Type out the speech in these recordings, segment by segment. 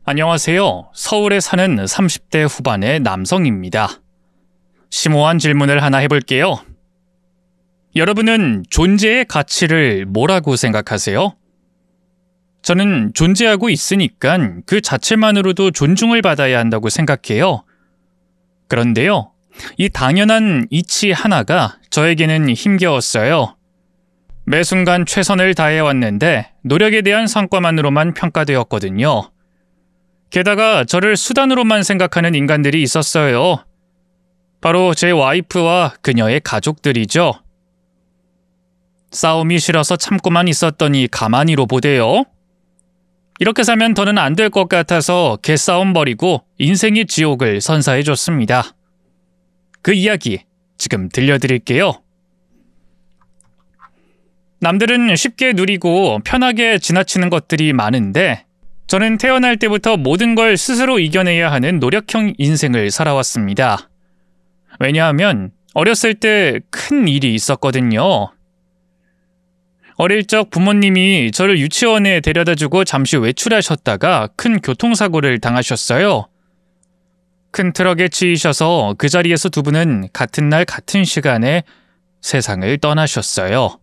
안녕하세요. 서울에 사는 30대 후반의 남성입니다. 심오한 질문을 하나 해볼게요. 여러분은 존재의 가치를 뭐라고 생각하세요? 저는 존재하고 있으니까 그 자체만으로도 존중을 받아야 한다고 생각해요. 그런데요, 이 당연한 이치 하나가 저에게는 힘겨웠어요. 매 순간 최선을 다해왔는데 노력에 대한 성과만으로만 평가되었거든요. 게다가 저를 수단으로만 생각하는 인간들이 있었어요. 바로 제 와이프와 그녀의 가족들이죠. 싸움이 싫어서 참고만 있었더니 가만히로 보대요. 이렇게 살면 더는 안 될 것 같아서 개싸움 벌이고 인생의 지옥을 선사해줬습니다. 그 이야기 지금 들려드릴게요. 남들은 쉽게 누리고 편하게 지나치는 것들이 많은데 저는 태어날 때부터 모든 걸 스스로 이겨내야 하는 노력형 인생을 살아왔습니다. 왜냐하면 어렸을 때 큰 일이 있었거든요. 어릴 적 부모님이 저를 유치원에 데려다주고 잠시 외출하셨다가 큰 교통사고를 당하셨어요. 큰 트럭에 치이셔서 그 자리에서 두 분은 같은 날 같은 시간에 세상을 떠나셨어요.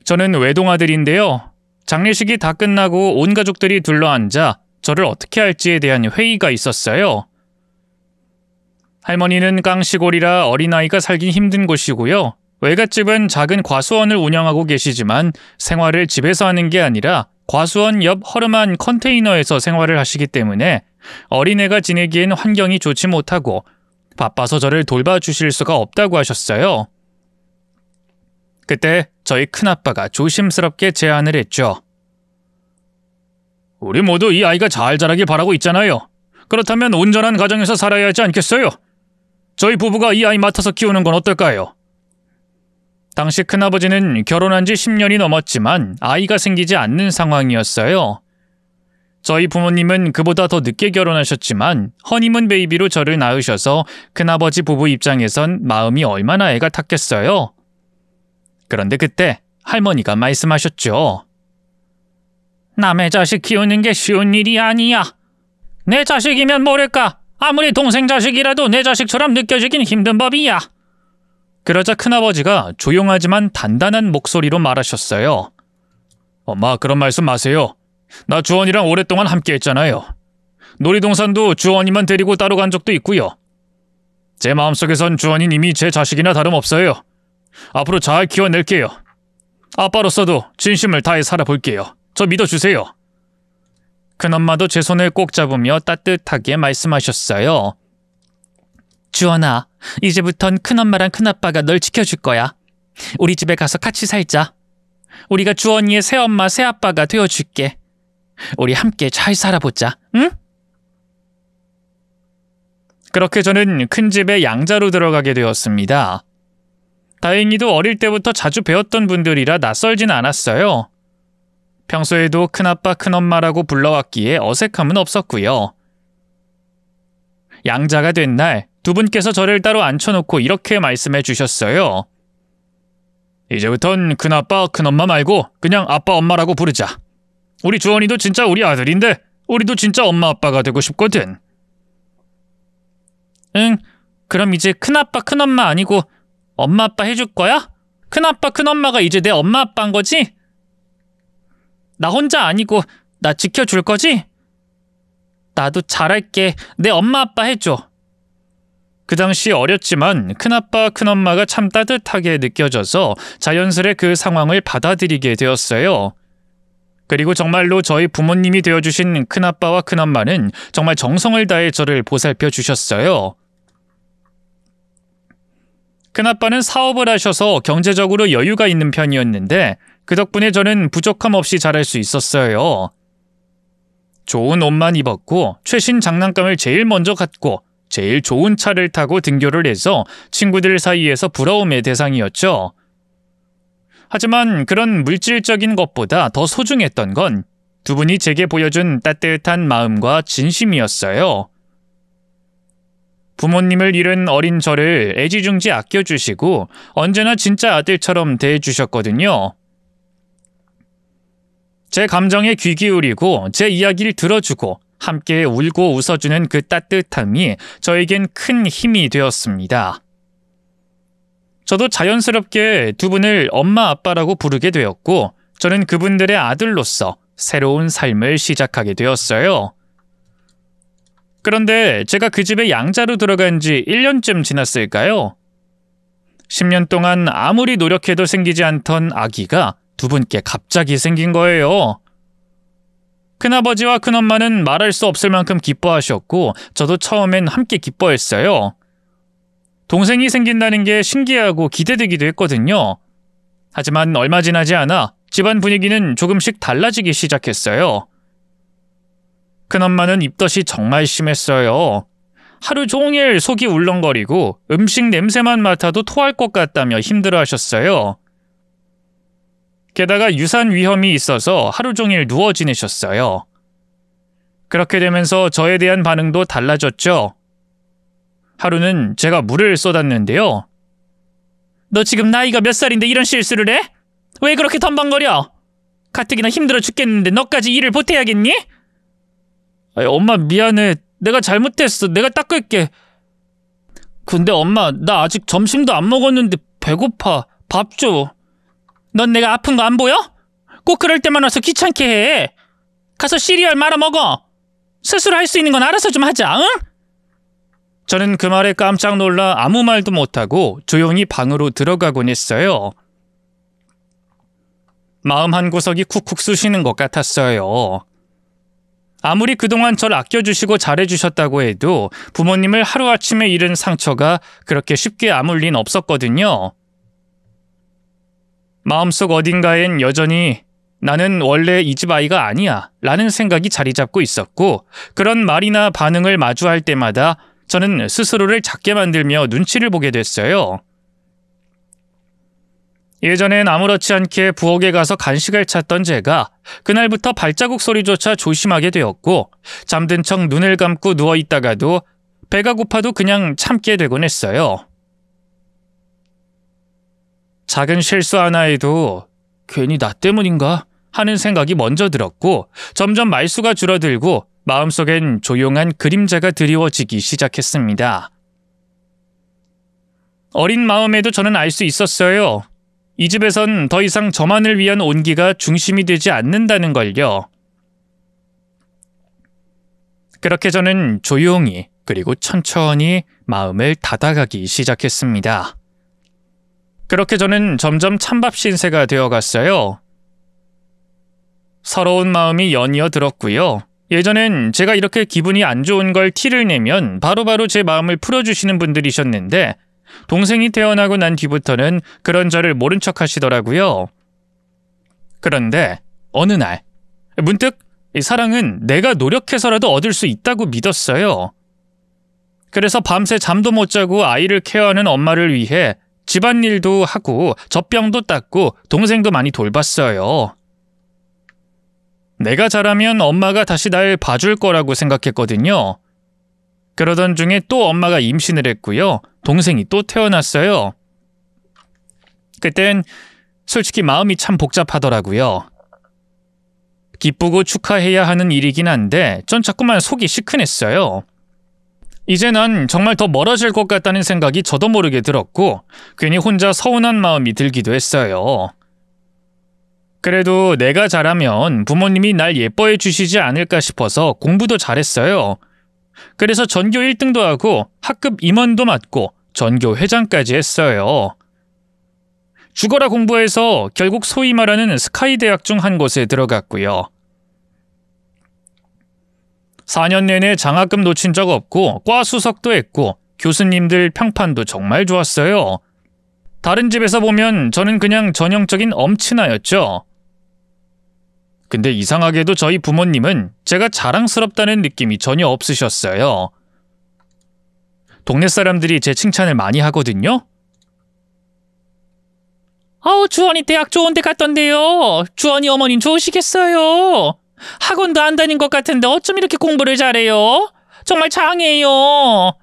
저는 외동아들인데요. 장례식이 다 끝나고 온 가족들이 둘러앉아 저를 어떻게 할지에 대한 회의가 있었어요. 할머니는 깡시골이라 어린아이가 살긴 힘든 곳이고요. 외갓집은 작은 과수원을 운영하고 계시지만 생활을 집에서 하는 게 아니라 과수원 옆 허름한 컨테이너에서 생활을 하시기 때문에 어린애가 지내기엔 환경이 좋지 못하고 바빠서 저를 돌봐주실 수가 없다고 하셨어요. 그때 저희 큰아빠가 조심스럽게 제안을 했죠. 우리 모두 이 아이가 잘 자라길 바라고 있잖아요. 그렇다면 온전한 가정에서 살아야 하지 않겠어요? 저희 부부가 이 아이 맡아서 키우는 건 어떨까요? 당시 큰아버지는 결혼한 지 10년이 넘었지만 아이가 생기지 않는 상황이었어요. 저희 부모님은 그보다 더 늦게 결혼하셨지만 허니문 베이비로 저를 낳으셔서 큰아버지 부부 입장에선 마음이 얼마나 애가 탔겠어요. 그런데 그때 할머니가 말씀하셨죠. 남의 자식 키우는 게 쉬운 일이 아니야. 내 자식이면 모를까. 아무리 동생 자식이라도 내 자식처럼 느껴지긴 힘든 법이야. 그러자 큰아버지가 조용하지만 단단한 목소리로 말하셨어요. 엄마, 그런 말씀 마세요. 나 주원이랑 오랫동안 함께 했잖아요. 놀이동산도 주원이만 데리고 따로 간 적도 있고요. 제 마음속에선 주원이 이미 제 자식이나 다름없어요. 앞으로 잘 키워낼게요. 아빠로서도 진심을 다해 살아볼게요. 저 믿어주세요. 큰엄마도 제 손을 꼭 잡으며 따뜻하게 말씀하셨어요. 주원아, 이제부턴 큰엄마랑 큰아빠가 널 지켜줄 거야. 우리 집에 가서 같이 살자. 우리가 주원이의 새엄마, 새아빠가 되어줄게. 우리 함께 잘 살아보자, 응? 그렇게 저는 큰 집에 양자로 들어가게 되었습니다. 다행히도 어릴 때부터 자주 배웠던 분들이라 낯설진 않았어요. 평소에도 큰아빠, 큰엄마라고 불러왔기에 어색함은 없었고요. 양자가 된 날 두 분께서 저를 따로 앉혀놓고 이렇게 말씀해 주셨어요. 이제부턴 큰아빠, 큰엄마 말고 그냥 아빠, 엄마라고 부르자. 우리 주원이도 진짜 우리 아들인데 우리도 진짜 엄마, 아빠가 되고 싶거든. 응, 그럼 이제 큰아빠, 큰엄마 아니고 엄마, 아빠 해줄 거야? 큰아빠, 큰엄마가 이제 내 엄마, 아빠인 거지? 나 혼자 아니고 나 지켜줄 거지? 나도 잘할게. 내 엄마, 아빠 해줘. 그 당시 어렸지만 큰아빠, 큰엄마가 참 따뜻하게 느껴져서 자연스레 그 상황을 받아들이게 되었어요. 그리고 정말로 저희 부모님이 되어주신 큰아빠와 큰엄마는 정말 정성을 다해 저를 보살펴 주셨어요. 큰아빠는 사업을 하셔서 경제적으로 여유가 있는 편이었는데 그 덕분에 저는 부족함 없이 자랄 수 있었어요. 좋은 옷만 입었고 최신 장난감을 제일 먼저 갖고 제일 좋은 차를 타고 등교를 해서 친구들 사이에서 부러움의 대상이었죠. 하지만 그런 물질적인 것보다 더 소중했던 건 두 분이 제게 보여준 따뜻한 마음과 진심이었어요. 부모님을 잃은 어린 저를 애지중지 아껴주시고 언제나 진짜 아들처럼 대해주셨거든요. 제 감정에 귀 기울이고 제 이야기를 들어주고 함께 울고 웃어주는 그 따뜻함이 저에겐 큰 힘이 되었습니다. 저도 자연스럽게 두 분을 엄마 아빠라고 부르게 되었고 저는 그분들의 아들로서 새로운 삶을 시작하게 되었어요. 그런데 제가 그 집에 양자로 들어간 지 1년쯤 지났을까요? 10년 동안 아무리 노력해도 생기지 않던 아기가 두 분께 갑자기 생긴 거예요. 큰아버지와 큰엄마는 말할 수 없을 만큼 기뻐하셨고 저도 처음엔 함께 기뻐했어요. 동생이 생긴다는 게 신기하고 기대되기도 했거든요. 하지만 얼마 지나지 않아 집안 분위기는 조금씩 달라지기 시작했어요. 큰엄마는 입덧이 정말 심했어요. 하루 종일 속이 울렁거리고 음식 냄새만 맡아도 토할 것 같다며 힘들어하셨어요. 게다가 유산 위험이 있어서 하루 종일 누워 지내셨어요. 그렇게 되면서 저에 대한 반응도 달라졌죠. 하루는 제가 물을 쏟았는데요. 너 지금 나이가 몇 살인데 이런 실수를 해? 왜 그렇게 덤벙거려? 가뜩이나 힘들어 죽겠는데 너까지 일을 보태야겠니? 엄마 미안해. 내가 잘못했어. 내가 닦을게. 근데 엄마 나 아직 점심도 안 먹었는데 배고파. 밥 줘. 넌 내가 아픈 거 안 보여? 꼭 그럴 때만 와서 귀찮게 해. 가서 시리얼 말아 먹어. 스스로 할 수 있는 건 알아서 좀 하자. 응? 저는 그 말에 깜짝 놀라 아무 말도 못하고 조용히 방으로 들어가곤 했어요. 마음 한구석이 쿡쿡 쑤시는 것 같았어요. 아무리 그동안 절 아껴주시고 잘해주셨다고 해도 부모님을 하루아침에 잃은 상처가 그렇게 쉽게 아물 리는 없었거든요. 마음속 어딘가엔 여전히 나는 원래 이 집 아이가 아니야 라는 생각이 자리 잡고 있었고 그런 말이나 반응을 마주할 때마다 저는 스스로를 작게 만들며 눈치를 보게 됐어요. 예전엔 아무렇지 않게 부엌에 가서 간식을 찾던 제가 그날부터 발자국 소리조차 조심하게 되었고 잠든 척 눈을 감고 누워있다가도 배가 고파도 그냥 참게 되곤 했어요. 작은 실수 하나에도 괜히 나 때문인가 하는 생각이 먼저 들었고 점점 말수가 줄어들고 마음속엔 조용한 그림자가 드리워지기 시작했습니다. 어린 마음에도 저는 알 수 있었어요. 이 집에선 더 이상 저만을 위한 온기가 중심이 되지 않는다는 걸요. 그렇게 저는 조용히 그리고 천천히 마음을 닫아가기 시작했습니다. 그렇게 저는 점점 찬밥 신세가 되어갔어요. 서러운 마음이 연이어 들었고요. 예전엔 제가 이렇게 기분이 안 좋은 걸 티를 내면 바로바로 제 마음을 풀어주시는 분들이셨는데 동생이 태어나고 난 뒤부터는 그런 저를 모른 척 하시더라고요. 그런데 어느 날 문득 사랑은 내가 노력해서라도 얻을 수 있다고 믿었어요. 그래서 밤새 잠도 못 자고 아이를 케어하는 엄마를 위해 집안일도 하고 젖병도 닦고 동생도 많이 돌봤어요. 내가 잘하면 엄마가 다시 날 봐줄 거라고 생각했거든요. 그러던 중에 또 엄마가 임신을 했고요. 동생이 또 태어났어요. 그땐 솔직히 마음이 참 복잡하더라고요. 기쁘고 축하해야 하는 일이긴 한데 전 자꾸만 속이 시큰했어요. 이제 난 정말 더 멀어질 것 같다는 생각이 저도 모르게 들었고 괜히 혼자 서운한 마음이 들기도 했어요. 그래도 내가 잘하면 부모님이 날 예뻐해 주시지 않을까 싶어서 공부도 잘했어요. 그래서 전교 1등도 하고 학급 임원도 맡고 전교 회장까지 했어요. 죽어라 공부해서 결국 소위 말하는 스카이 대학 중 한 곳에 들어갔고요. 4년 내내 장학금 놓친 적 없고 과 수석도 했고 교수님들 평판도 정말 좋았어요. 다른 집에서 보면 저는 그냥 전형적인 엄친아였죠. 근데 이상하게도 저희 부모님은 제가 자랑스럽다는 느낌이 전혀 없으셨어요. 동네 사람들이 제 칭찬을 많이 하거든요. 주원이 대학 좋은 데 갔던데요. 주원이 어머님 좋으시겠어요. 학원도 안 다닌 것 같은데 어쩜 이렇게 공부를 잘해요? 정말 장해요.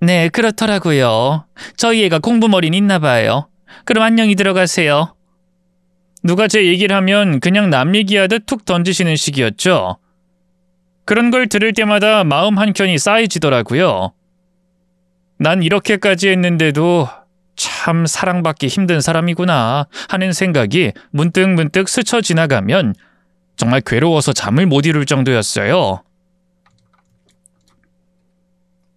네, 그렇더라고요. 저희 애가 공부머리는 있나 봐요. 그럼 안녕히 들어가세요. 누가 제 얘기를 하면 그냥 남 얘기하듯 툭 던지시는 식이었죠. 그런 걸 들을 때마다 마음 한켠이 싸해지더라고요. 난 이렇게까지 했는데도 참 사랑받기 힘든 사람이구나 하는 생각이 문득문득 스쳐 지나가면 정말 괴로워서 잠을 못 이룰 정도였어요.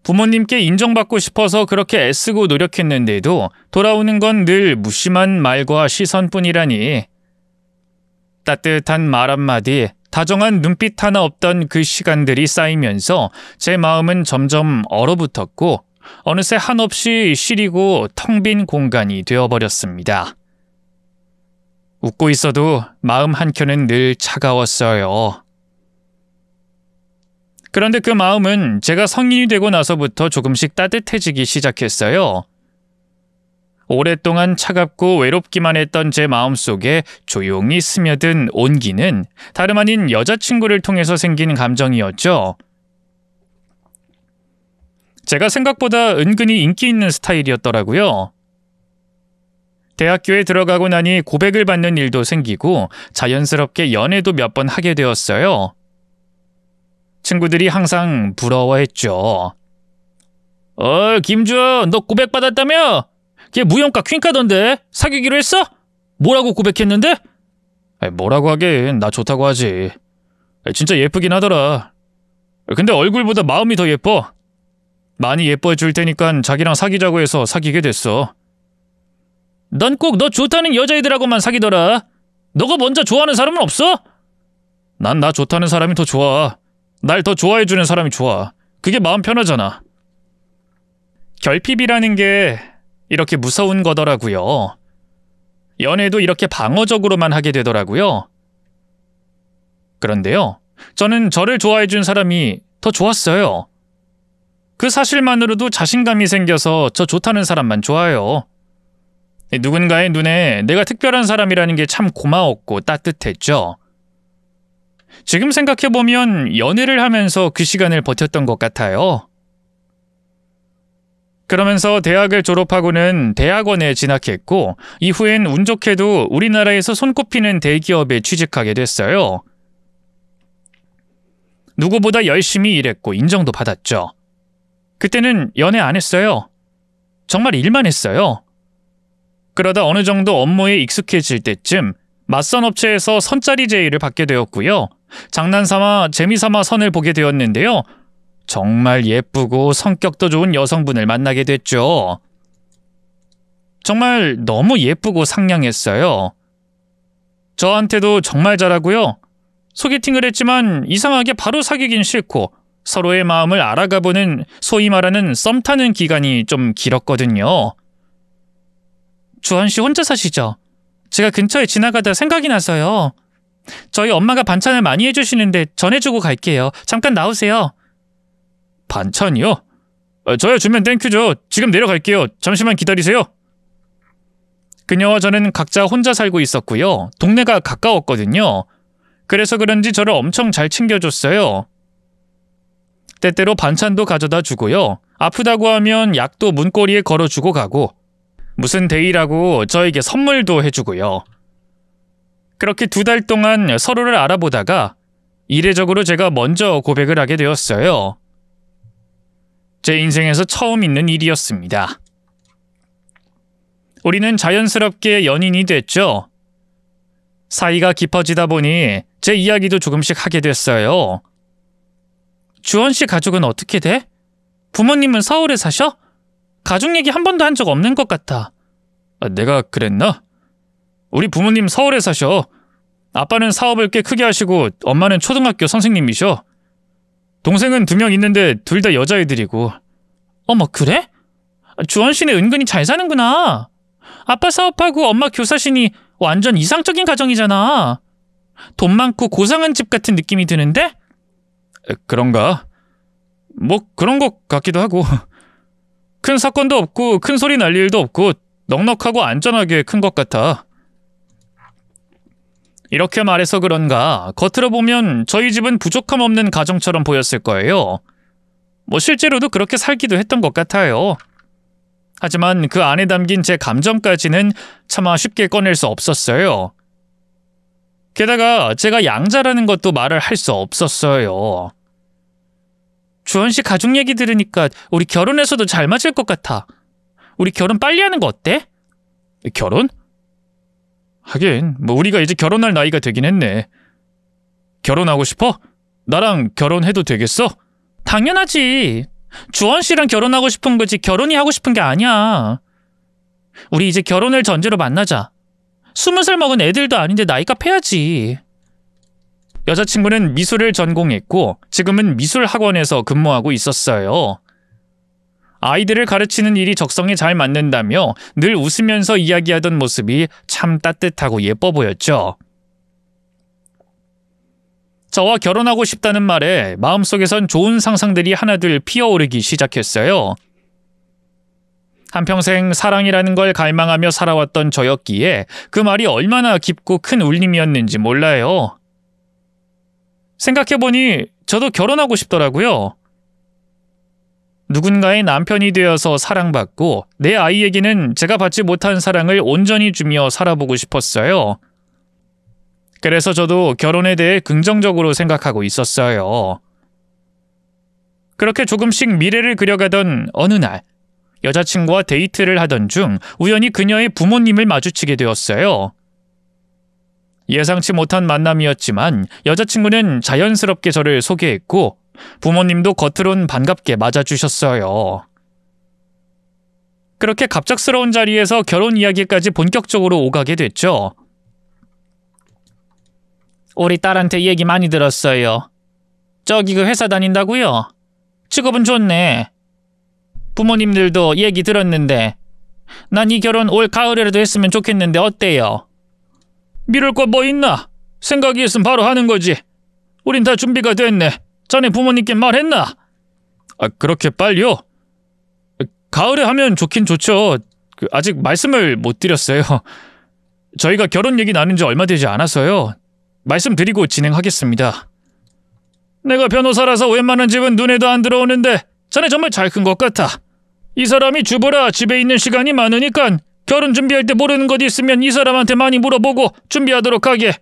부모님께 인정받고 싶어서 그렇게 애쓰고 노력했는데도 돌아오는 건 늘 무심한 말과 시선뿐이라니. 따뜻한 말 한마디, 다정한 눈빛 하나 없던 그 시간들이 쌓이면서 제 마음은 점점 얼어붙었고 어느새 한없이 시리고 텅 빈 공간이 되어버렸습니다. 웃고 있어도 마음 한켠은 늘 차가웠어요. 그런데 그 마음은 제가 성인이 되고 나서부터 조금씩 따뜻해지기 시작했어요. 오랫동안 차갑고 외롭기만 했던 제 마음속에 조용히 스며든 온기는 다름 아닌 여자친구를 통해서 생긴 감정이었죠. 제가 생각보다 은근히 인기 있는 스타일이었더라고요. 대학교에 들어가고 나니 고백을 받는 일도 생기고 자연스럽게 연애도 몇 번 하게 되었어요. 친구들이 항상 부러워했죠. 김주원, 너 고백받았다며? 걔 무용가 퀸카던데 사귀기로 했어? 뭐라고 고백했는데? 뭐라고 하긴 나 좋다고 하지. 진짜 예쁘긴 하더라. 근데 얼굴보다 마음이 더 예뻐. 많이 예뻐해 줄 테니까 자기랑 사귀자고 해서 사귀게 됐어. 넌 꼭 너 좋다는 여자애들하고만 사귀더라. 너가 먼저 좋아하는 사람은 없어? 난 나 좋다는 사람이 더 좋아. 날 더 좋아해주는 사람이 좋아. 그게 마음 편하잖아. 결핍이라는 게 이렇게 무서운 거더라고요. 연애도 이렇게 방어적으로만 하게 되더라고요. 그런데요, 저는 저를 좋아해준 사람이 더 좋았어요. 그 사실만으로도 자신감이 생겨서 저 좋다는 사람만 좋아요. 누군가의 눈에 내가 특별한 사람이라는 게 참 고마웠고 따뜻했죠. 지금 생각해보면 연애를 하면서 그 시간을 버텼던 것 같아요. 그러면서 대학을 졸업하고는 대학원에 진학했고 이후엔 운 좋게도 우리나라에서 손꼽히는 대기업에 취직하게 됐어요. 누구보다 열심히 일했고 인정도 받았죠. 그때는 연애 안 했어요. 정말 일만 했어요. 그러다 어느 정도 업무에 익숙해질 때쯤 맞선 업체에서 선짜리 제의를 받게 되었고요. 장난삼아 재미삼아 선을 보게 되었는데요. 정말 예쁘고 성격도 좋은 여성분을 만나게 됐죠. 정말 너무 예쁘고 상냥했어요. 저한테도 정말 잘하고요. 소개팅을 했지만 이상하게 바로 사귀긴 싫고 서로의 마음을 알아가보는 소위 말하는 썸 타는 기간이 좀 길었거든요. 주원 씨 혼자 사시죠? 제가 근처에 지나가다 생각이 나서요. 저희 엄마가 반찬을 많이 해주시는데 전해주고 갈게요. 잠깐 나오세요. 반찬이요? 저야 주면 땡큐죠. 지금 내려갈게요. 잠시만 기다리세요. 그녀와 저는 각자 혼자 살고 있었고요. 동네가 가까웠거든요. 그래서 그런지 저를 엄청 잘 챙겨줬어요. 때때로 반찬도 가져다 주고요. 아프다고 하면 약도 문고리에 걸어주고 가고 무슨 데이라고 저에게 선물도 해주고요. 그렇게 2달 동안 서로를 알아보다가 이례적으로 제가 먼저 고백을 하게 되었어요. 제 인생에서 처음 있는 일이었습니다. 우리는 자연스럽게 연인이 됐죠. 사이가 깊어지다 보니 제 이야기도 조금씩 하게 됐어요. 주원 씨 가족은 어떻게 돼? 부모님은 서울에 사셔? 가족 얘기 한 번도 한 적 없는 것 같아. 내가 그랬나? 우리 부모님 서울에 사셔. 아빠는 사업을 꽤 크게 하시고 엄마는 초등학교 선생님이셔. 동생은 2명 있는데 둘 다 여자애들이고. 어머 그래? 주원 씨는 은근히 잘 사는구나. 아빠 사업하고 엄마 교사시니 완전 이상적인 가정이잖아. 돈 많고 고상한 집 같은 느낌이 드는데? 그런가? 뭐 그런 것 같기도 하고. 큰 사건도 없고 큰 소리 날 일도 없고 넉넉하고 안전하게 큰 것 같아. 이렇게 말해서 그런가 겉으로 보면 저희 집은 부족함 없는 가정처럼 보였을 거예요. 뭐 실제로도 그렇게 살기도 했던 것 같아요. 하지만 그 안에 담긴 제 감정까지는 차마 쉽게 꺼낼 수 없었어요. 게다가 제가 양자라는 것도 말을 할 수 없었어요. 주원 씨 가족 얘기 들으니까 우리 결혼해서도 잘 맞을 것 같아. 우리 결혼 빨리 하는 거 어때? 결혼? 하긴 뭐 우리가 이제 결혼할 나이가 되긴 했네. 결혼하고 싶어? 나랑 결혼해도 되겠어? 당연하지. 주원 씨랑 결혼하고 싶은 거지 결혼이 하고 싶은 게 아니야. 우리 이제 결혼을 전제로 만나자. 20살 먹은 애들도 아닌데 나이값 해야지. 여자친구는 미술을 전공했고 지금은 미술학원에서 근무하고 있었어요. 아이들을 가르치는 일이 적성에 잘 맞는다며 늘 웃으면서 이야기하던 모습이 참 따뜻하고 예뻐 보였죠. 저와 결혼하고 싶다는 말에 마음속에선 좋은 상상들이 하나둘 피어오르기 시작했어요. 한평생 사랑이라는 걸 갈망하며 살아왔던 저였기에 그 말이 얼마나 깊고 큰 울림이었는지 몰라요. 생각해보니 저도 결혼하고 싶더라고요. 누군가의 남편이 되어서 사랑받고 내 아이에게는 제가 받지 못한 사랑을 온전히 주며 살아보고 싶었어요. 그래서 저도 결혼에 대해 긍정적으로 생각하고 있었어요. 그렇게 조금씩 미래를 그려가던 어느 날 여자친구와 데이트를 하던 중 우연히 그녀의 부모님을 마주치게 되었어요. 예상치 못한 만남이었지만 여자친구는 자연스럽게 저를 소개했고 부모님도 겉으론 반갑게 맞아주셨어요. 그렇게 갑작스러운 자리에서 결혼 이야기까지 본격적으로 오가게 됐죠. 우리 딸한테 얘기 많이 들었어요. 저기 그 회사 다닌다고요? 직업은 좋네. 부모님들도 얘기 들었는데 난 이 결혼 올 가을에라도 했으면 좋겠는데 어때요? 미룰 거 뭐 있나? 생각이 있으면 바로 하는 거지. 우린 다 준비가 됐네. 자네 부모님께 말했나? 그렇게 빨리요? 가을에 하면 좋긴 좋죠. 아직 말씀을 못 드렸어요. 저희가 결혼 얘기 나눈 지 얼마 되지 않아서요. 말씀드리고 진행하겠습니다. 내가 변호사라서 웬만한 집은 눈에도 안 들어오는데 자네 정말 잘 큰 것 같아. 이 사람이 주부라 집에 있는 시간이 많으니까 결혼 준비할 때 모르는 것 있으면 이 사람한테 많이 물어보고 준비하도록 하게.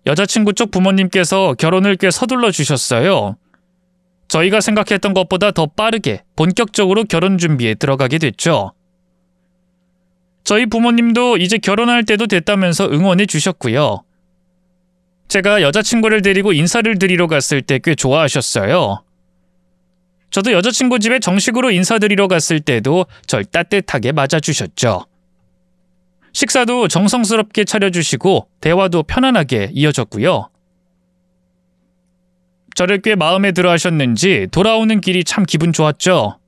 여자친구 쪽 부모님께서 결혼을 꽤 서둘러 주셨어요. 저희가 생각했던 것보다 더 빠르게 본격적으로 결혼 준비에 들어가게 됐죠. 저희 부모님도 이제 결혼할 때도 됐다면서 응원해 주셨고요. 제가 여자친구를 데리고 인사를 드리러 갔을 때 꽤 좋아하셨어요. 저도 여자친구 집에 정식으로 인사드리러 갔을 때도 절 따뜻하게 맞아주셨죠. 식사도 정성스럽게 차려주시고 대화도 편안하게 이어졌고요. 저를 꽤 마음에 들어 하셨는지 돌아오는 길이 참 기분 좋았죠.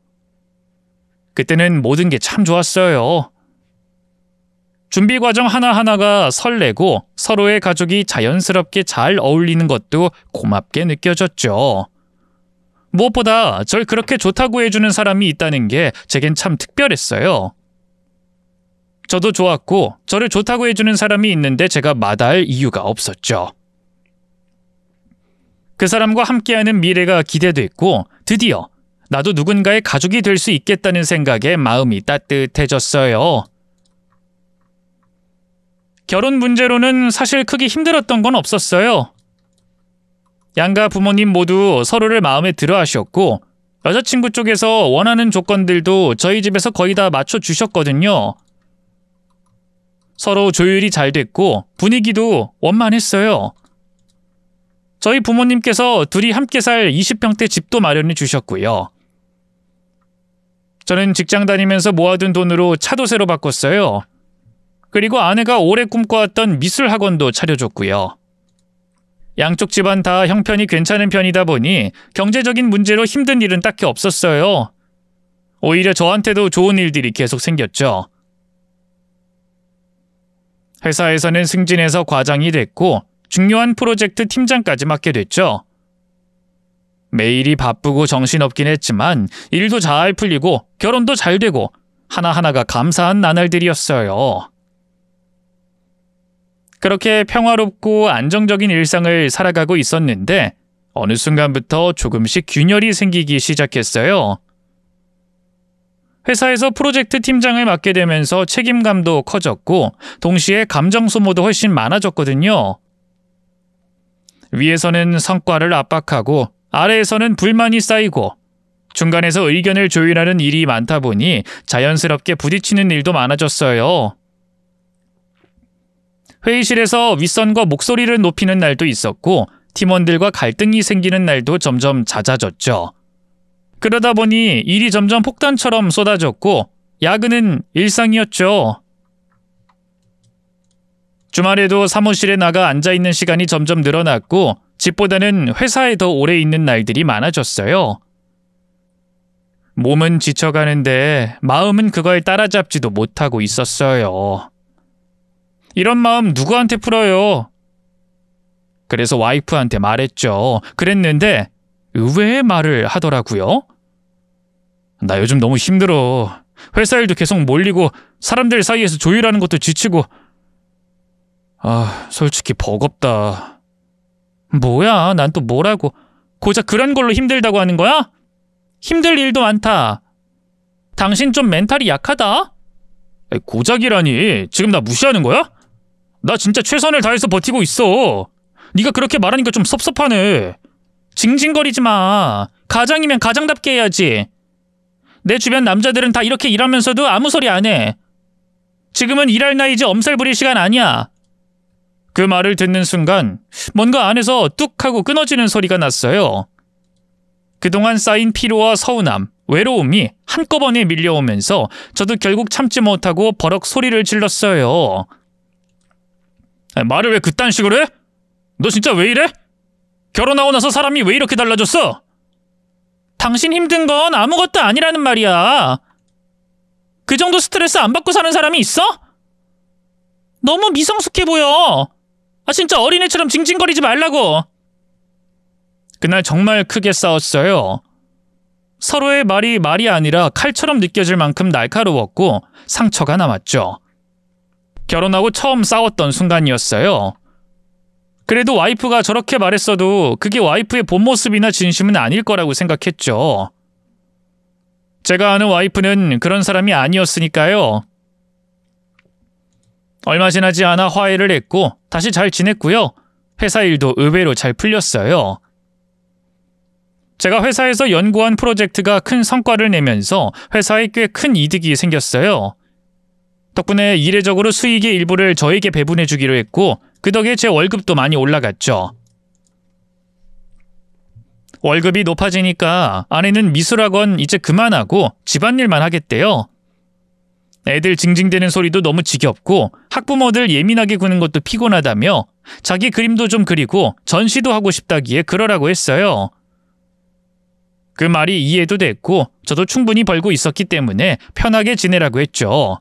그때는 모든 게 참 좋았어요. 준비 과정 하나하나가 설레고 서로의 가족이 자연스럽게 잘 어울리는 것도 고맙게 느껴졌죠. 무엇보다 절 그렇게 좋다고 해주는 사람이 있다는 게 제겐 참 특별했어요. 저도 좋았고 저를 좋다고 해주는 사람이 있는데 제가 마다할 이유가 없었죠. 그 사람과 함께하는 미래가 기대됐고 드디어 나도 누군가의 가족이 될 수 있겠다는 생각에 마음이 따뜻해졌어요. 결혼 문제로는 사실 크게 힘들었던 건 없었어요. 양가 부모님 모두 서로를 마음에 들어 하셨고 여자친구 쪽에서 원하는 조건들도 저희 집에서 거의 다 맞춰주셨거든요. 서로 조율이 잘 됐고 분위기도 원만했어요. 저희 부모님께서 둘이 함께 살 20평대 집도 마련해 주셨고요. 저는 직장 다니면서 모아둔 돈으로 차도 새로 바꿨어요. 그리고 아내가 오래 꿈꿔왔던 미술학원도 차려줬고요. 양쪽 집안 다 형편이 괜찮은 편이다 보니 경제적인 문제로 힘든 일은 딱히 없었어요. 오히려 저한테도 좋은 일들이 계속 생겼죠. 회사에서는 승진해서 과장이 됐고 중요한 프로젝트 팀장까지 맡게 됐죠. 매일이 바쁘고 정신없긴 했지만 일도 잘 풀리고 결혼도 잘 되고 하나하나가 감사한 나날들이었어요. 그렇게 평화롭고 안정적인 일상을 살아가고 있었는데 어느 순간부터 조금씩 균열이 생기기 시작했어요. 회사에서 프로젝트 팀장을 맡게 되면서 책임감도 커졌고 동시에 감정 소모도 훨씬 많아졌거든요. 위에서는 성과를 압박하고 아래에서는 불만이 쌓이고 중간에서 의견을 조율하는 일이 많다 보니 자연스럽게 부딪히는 일도 많아졌어요. 회의실에서 윗선과 목소리를 높이는 날도 있었고 팀원들과 갈등이 생기는 날도 점점 잦아졌죠. 그러다 보니 일이 점점 폭탄처럼 쏟아졌고 야근은 일상이었죠. 주말에도 사무실에 나가 앉아있는 시간이 점점 늘어났고 집보다는 회사에 더 오래 있는 날들이 많아졌어요. 몸은 지쳐가는데 마음은 그걸 따라잡지도 못하고 있었어요. 이런 마음 누구한테 풀어요? 그래서 와이프한테 말했죠. 그랬는데 의외의 말을 하더라고요. 나 요즘 너무 힘들어. 회사 일도 계속 몰리고 사람들 사이에서 조율하는 것도 지치고 솔직히 버겁다. 뭐야, 난 또 뭐라고. 고작 그런 걸로 힘들다고 하는 거야? 힘들 일도 많다. 당신 좀 멘탈이 약하다? 고작이라니. 지금 나 무시하는 거야? 나 진짜 최선을 다해서 버티고 있어. 네가 그렇게 말하니까 좀 섭섭하네. 징징거리지 마. 가장이면 가장답게 해야지. 내 주변 남자들은 다 이렇게 일하면서도 아무 소리 안 해. 지금은 일할 나이지 엄살 부릴 시간 아니야. 그 말을 듣는 순간 뭔가 안에서 뚝 하고 끊어지는 소리가 났어요. 그동안 쌓인 피로와 서운함, 외로움이 한꺼번에 밀려오면서 저도 결국 참지 못하고 버럭 소리를 질렀어요. 말을 왜 그딴 식으로 해? 너 진짜 왜 이래? 결혼하고 나서 사람이 왜 이렇게 달라졌어? 당신 힘든 건 아무것도 아니라는 말이야. 그 정도 스트레스 안 받고 사는 사람이 있어? 너무 미성숙해 보여. 진짜 어린애처럼 징징거리지 말라고. 그날 정말 크게 싸웠어요. 서로의 말이 아니라 칼처럼 느껴질 만큼 날카로웠고 상처가 남았죠. 결혼하고 처음 싸웠던 순간이었어요. 그래도 와이프가 저렇게 말했어도 그게 와이프의 본 모습이나 진심은 아닐 거라고 생각했죠. 제가 아는 와이프는 그런 사람이 아니었으니까요. 얼마 지나지 않아 화해를 했고 다시 잘 지냈고요. 회사 일도 의외로 잘 풀렸어요. 제가 회사에서 연구한 프로젝트가 큰 성과를 내면서 회사에 꽤 큰 이득이 생겼어요. 덕분에 이례적으로 수익의 일부를 저에게 배분해 주기로 했고 그 덕에 제 월급도 많이 올라갔죠. 월급이 높아지니까 아내는 미술학원 이제 그만하고 집안일만 하겠대요. 애들 징징대는 소리도 너무 지겹고 학부모들 예민하게 구는 것도 피곤하다며 자기 그림도 좀 그리고 전시도 하고 싶다기에 그러라고 했어요. 그 말이 이해도 됐고 저도 충분히 벌고 있었기 때문에 편하게 지내라고 했죠.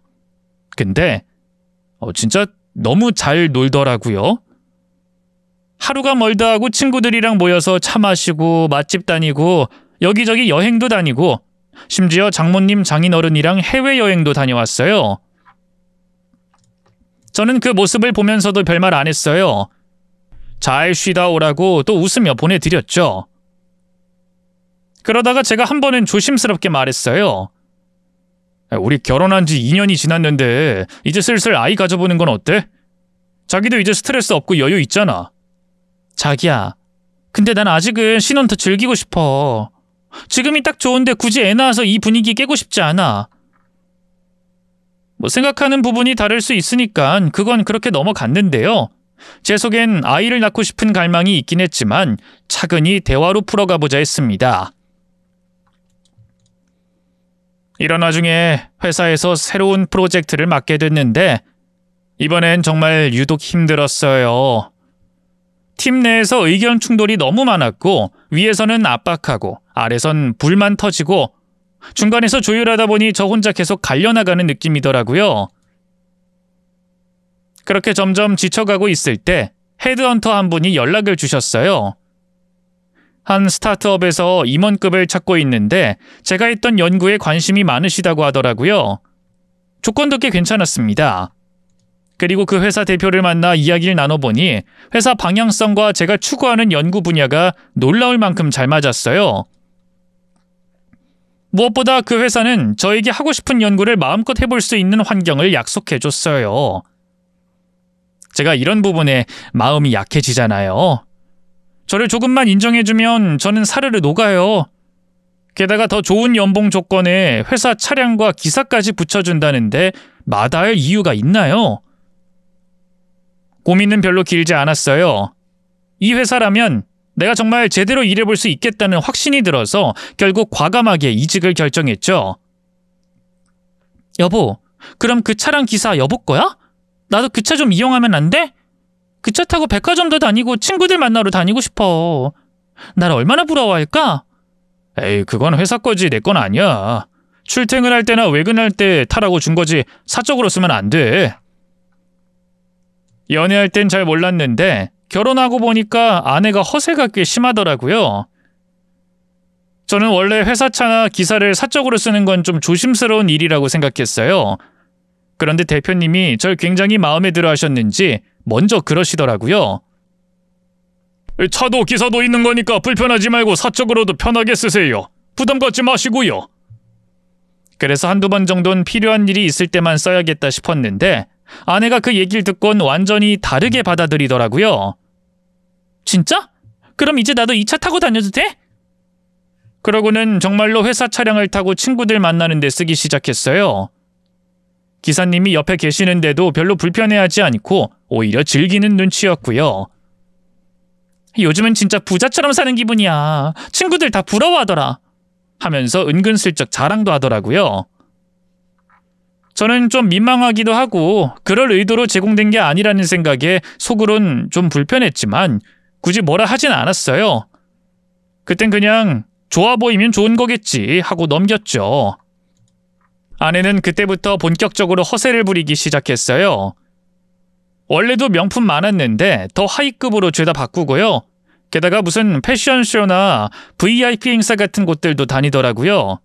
근데 진짜 너무 잘 놀더라고요. 하루가 멀다 하고 친구들이랑 모여서 차 마시고 맛집 다니고 여기저기 여행도 다니고 심지어 장모님 장인어른이랑 해외여행도 다녀왔어요. 저는 그 모습을 보면서도 별말 안 했어요. 잘 쉬다 오라고 또 웃으며 보내드렸죠. 그러다가 제가 한 번은 조심스럽게 말했어요. 우리 결혼한 지 2년이 지났는데 이제 슬슬 아이 가져보는 건 어때? 자기도 이제 스트레스 없고 여유 있잖아. 자기야, 근데 난 아직은 신혼 더 즐기고 싶어. 지금이 딱 좋은데 굳이 애 낳아서 이 분위기 깨고 싶지 않아. 생각하는 부분이 다를 수 있으니까 그건 그렇게 넘어갔는데요. 제 속엔 아이를 낳고 싶은 갈망이 있긴 했지만 차근히 대화로 풀어가보자 했습니다. 이런 와중에 회사에서 새로운 프로젝트를 맡게 됐는데 이번엔 정말 유독 힘들었어요. 팀 내에서 의견 충돌이 너무 많았고 위에서는 압박하고 아래선 불만 터지고 중간에서 조율하다 보니 저 혼자 계속 갈려나가는 느낌이더라고요. 그렇게 점점 지쳐가고 있을 때 헤드헌터 한 분이 연락을 주셨어요. 한 스타트업에서 임원급을 찾고 있는데 제가 했던 연구에 관심이 많으시다고 하더라고요. 조건도 꽤 괜찮았습니다. 그리고 그 회사 대표를 만나 이야기를 나눠보니 회사 방향성과 제가 추구하는 연구 분야가 놀라울 만큼 잘 맞았어요. 무엇보다 그 회사는 저에게 하고 싶은 연구를 마음껏 해볼 수 있는 환경을 약속해줬어요. 제가 이런 부분에 마음이 약해지잖아요. 저를 조금만 인정해주면 저는 사르르 녹아요. 게다가 더 좋은 연봉 조건에 회사 차량과 기사까지 붙여준다는데 마다할 이유가 있나요? 고민은 별로 길지 않았어요. 이 회사라면 내가 정말 제대로 일해볼 수 있겠다는 확신이 들어서 결국 과감하게 이직을 결정했죠. 여보, 그럼 그 차량 기사 여보 거야? 나도 그 차 좀 이용하면 안 돼? 그 차 타고 백화점도 다니고 친구들 만나러 다니고 싶어. 날 얼마나 부러워할까? 에이, 그건 회사 거지 내 건 아니야. 출퇴근할 때나 외근할 때 타라고 준 거지 사적으로 쓰면 안 돼. 연애할 땐 잘 몰랐는데 결혼하고 보니까 아내가 허세가 꽤 심하더라고요. 저는 원래 회사차나 기사를 사적으로 쓰는 건 좀 조심스러운 일이라고 생각했어요. 그런데 대표님이 절 굉장히 마음에 들어 하셨는지 먼저 그러시더라고요. 차도 기사도 있는 거니까 불편하지 말고 사적으로도 편하게 쓰세요. 부담 갖지 마시고요. 그래서 한두 번 정도는 필요한 일이 있을 때만 써야겠다 싶었는데 아내가 그 얘기를 듣곤 완전히 다르게 받아들이더라고요. 진짜? 그럼 이제 나도 이 차 타고 다녀도 돼? 그러고는 정말로 회사 차량을 타고 친구들 만나는 데 쓰기 시작했어요. 기사님이 옆에 계시는데도 별로 불편해하지 않고 오히려 즐기는 눈치였고요. 요즘은 진짜 부자처럼 사는 기분이야. 친구들 다 부러워하더라. 하면서 은근슬쩍 자랑도 하더라고요. 저는 좀 민망하기도 하고 그럴 의도로 제공된 게 아니라는 생각에 속으론 좀 불편했지만 굳이 뭐라 하진 않았어요. 그땐 그냥 좋아 보이면 좋은 거겠지 하고 넘겼죠. 아내는 그때부터 본격적으로 허세를 부리기 시작했어요. 원래도 명품 많았는데 더 하이급으로 죄다 바꾸고요. 게다가 무슨 패션쇼나 VIP 행사 같은 곳들도 다니더라고요.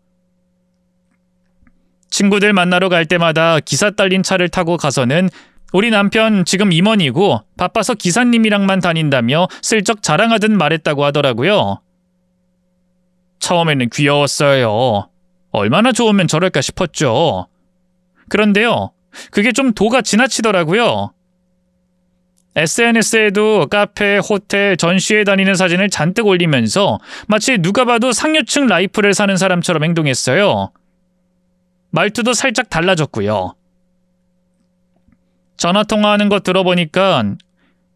친구들 만나러 갈 때마다 기사 딸린 차를 타고 가서는 우리 남편 지금 임원이고 바빠서 기사님이랑만 다닌다며 슬쩍 자랑하듯 말했다고 하더라고요. 처음에는 귀여웠어요. 얼마나 좋으면 저럴까 싶었죠. 그런데요, 그게 좀 도가 지나치더라고요. SNS에도 카페, 호텔, 전시회 다니는 사진을 잔뜩 올리면서 마치 누가 봐도 상류층 라이프를 사는 사람처럼 행동했어요. 말투도 살짝 달라졌고요. 전화통화하는 거 들어보니까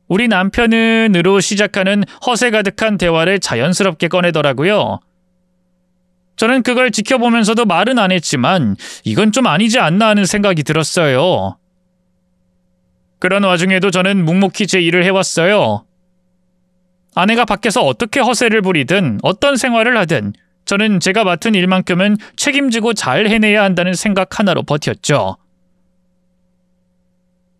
우리 남편은으로 시작하는 허세 가득한 대화를 자연스럽게 꺼내더라고요. 저는 그걸 지켜보면서도 말은 안 했지만 이건 좀 아니지 않나 하는 생각이 들었어요. 그런 와중에도 저는 묵묵히 제 일을 해왔어요. 아내가 밖에서 어떻게 허세를 부리든 어떤 생활을 하든 저는 제가 맡은 일만큼은 책임지고 잘 해내야 한다는 생각 하나로 버텼죠.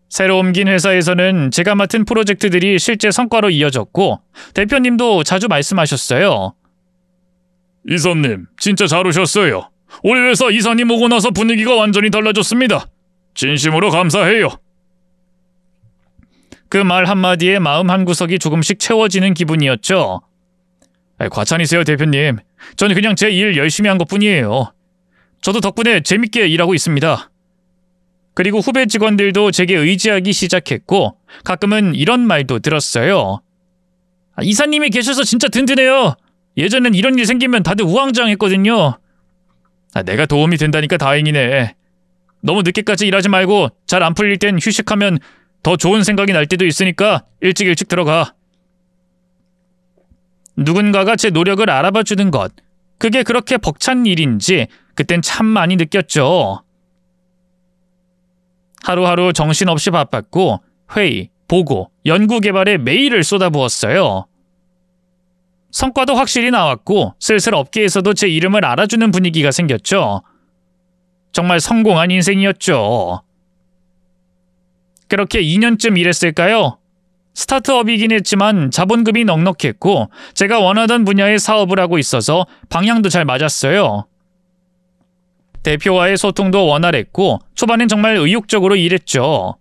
새로 옮긴 회사에서는 제가 맡은 프로젝트들이 실제 성과로 이어졌고 대표님도 자주 말씀하셨어요. 이사님, 진짜 잘 오셨어요. 우리 회사 이사님 오고 나서 분위기가 완전히 달라졌습니다. 진심으로 감사해요. 그 말 한마디에 마음 한구석이 조금씩 채워지는 기분이었죠. 과찬이세요, 대표님. 저는 그냥 제 일 열심히 한 것뿐이에요. 저도 덕분에 재밌게 일하고 있습니다. 그리고 후배 직원들도 제게 의지하기 시작했고 가끔은 이런 말도 들었어요. 이사님이 계셔서 진짜 든든해요. 예전엔 이런 일 생기면 다들 우왕좌왕했거든요. 내가 도움이 된다니까 다행이네. 너무 늦게까지 일하지 말고 잘 안 풀릴 땐 휴식하면 더 좋은 생각이 날 때도 있으니까 일찍 들어가. 누군가가 제 노력을 알아봐 주는 것, 그게 그렇게 벅찬 일인지 그땐 참 많이 느꼈죠. 하루하루 정신없이 바빴고 회의, 보고, 연구개발에 매일을 쏟아부었어요. 성과도 확실히 나왔고 슬슬 업계에서도 제 이름을 알아주는 분위기가 생겼죠. 정말 성공한 인생이었죠. 그렇게 2년쯤 일했을까요? 스타트업이긴 했지만 자본금이 넉넉했고 제가 원하던 분야의 사업을 하고 있어서 방향도 잘 맞았어요. 대표와의 소통도 원활했고 초반엔 정말 의욕적으로 일했죠.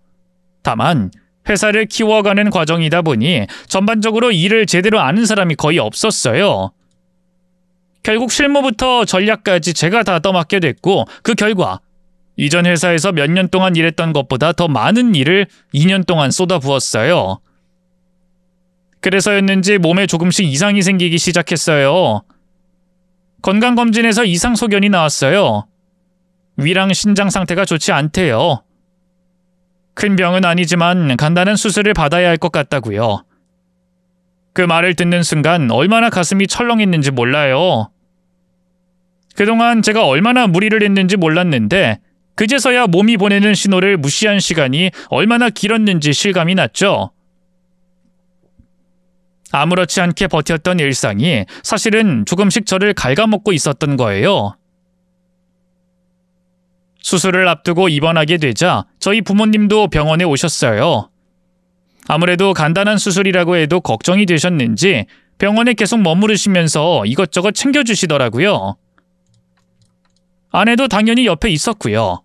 다만 회사를 키워가는 과정이다 보니 전반적으로 일을 제대로 아는 사람이 거의 없었어요. 결국 실무부터 전략까지 제가 다 떠맡게 됐고 그 결과 이전 회사에서 몇 년 동안 일했던 것보다 더 많은 일을 2년 동안 쏟아부었어요. 그래서였는지 몸에 조금씩 이상이 생기기 시작했어요. 건강검진에서 이상 소견이 나왔어요. 위랑 신장 상태가 좋지 않대요. 큰 병은 아니지만 간단한 수술을 받아야 할 것 같다고요. 그 말을 듣는 순간 얼마나 가슴이 철렁했는지 몰라요. 그동안 제가 얼마나 무리를 했는지 몰랐는데 그제서야 몸이 보내는 신호를 무시한 시간이 얼마나 길었는지 실감이 났죠. 아무렇지 않게 버텼던 일상이 사실은 조금씩 저를 갉아먹고 있었던 거예요. 수술을 앞두고 입원하게 되자 저희 부모님도 병원에 오셨어요. 아무래도 간단한 수술이라고 해도 걱정이 되셨는지 병원에 계속 머무르시면서 이것저것 챙겨주시더라고요. 아내도 당연히 옆에 있었고요.